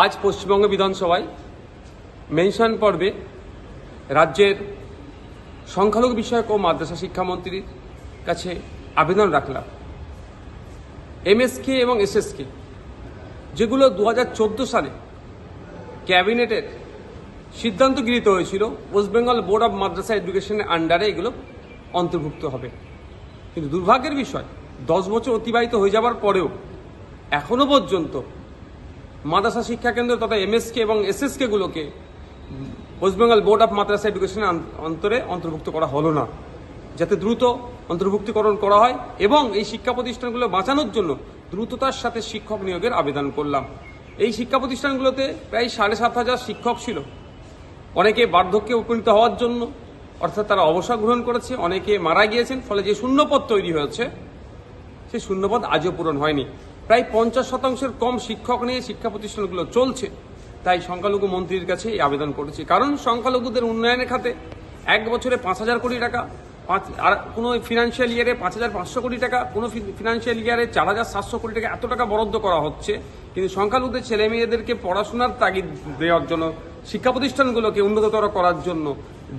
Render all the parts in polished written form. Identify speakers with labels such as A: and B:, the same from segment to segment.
A: আজ পশ্চিমবঙ্গ বিধানসভায় মেনশন পর্বে রাজ্যের সংখ্যালঘু বিষয়ক ও মাদ্রাসা শিক্ষামন্ত্রীর কাছে আবেদন রাখলাম। এমএসকে এবং এসএসকে যেগুলো 2014 সালে ক্যাবিনেটের সিদ্ধান্ত গৃহীত হয়েছিল, ওয়েস্ট বেঙ্গল বোর্ড অব মাদ্রাসা এডুকেশনের আন্ডারে এগুলো অন্তর্ভুক্ত হবে। কিন্তু দুর্ভাগ্যের বিষয় 10 বছর অতিবাহিত হয়ে যাওয়ার পরেও এখনো পর্যন্ত মাদ্রাসা শিক্ষাকেন্দ্র তথা এমএসকে এবং এসএসকে গুলোকে ওয়েস্ট বেঙ্গল বোর্ড অব মাদ্রাসা এডুকেশনের অন্তর্ভুক্ত করা হলো না। যাতে দ্রুত অন্তর্ভুক্তিকরণ করা হয় এবং এই শিক্ষা প্রতিষ্ঠানগুলো বাঁচানোর জন্য দ্রুততার সাথে শিক্ষক নিয়োগের আবেদন করলাম। এই শিক্ষা প্রতিষ্ঠানগুলোতে প্রায় 7,500 শিক্ষক ছিল। অনেকে বার্ধক্যে উপনীত হওয়ার জন্য অর্থাৎ তারা অবসর গ্রহণ করেছে, অনেকে মারা গিয়েছেন, ফলে যে শূন্যপদ তৈরি হয়েছে সেই শূন্যপদ আজও পূরণ হয়নি। প্রায় 50% কম শিক্ষক নিয়ে শিক্ষা প্রতিষ্ঠানগুলো চলছে। তাই সংখ্যালঘু মন্ত্রীর কাছে এই আবেদন করেছি। কারণ সংখ্যালঘুদের উন্নয়নের খাতে এক বছরে 5,000 কোটি টাকা, আর কোনো ফিনান্সিয়াল ইয়ারে 5,500 কোটি টাকা, কোনো ফিনান্সিয়াল ইয়ারে 4,700 কোটি টাকা, এত টাকা বরাদ্দ করা হচ্ছে। কিন্তু সংখ্যালঘুদের ছেলে মেয়েদেরকে পড়াশোনার তাগিদ দেওয়ার জন্য, শিক্ষা প্রতিষ্ঠানগুলোকে উন্নততর করার জন্য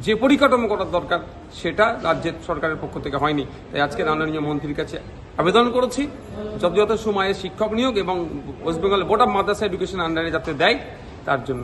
A: যে পরিকাঠামো করার দরকার সেটা রাজ্যের সরকারের পক্ষ থেকে হয়নি। তাই আজকে মাননীয় মন্ত্রীর কাছে আবেদন করেছি যথাযথ সময়ে শিক্ষক নিয়োগ এবং West Bengal board of Madrasa education আন্ডারে যাতে দেয় তার জন্য।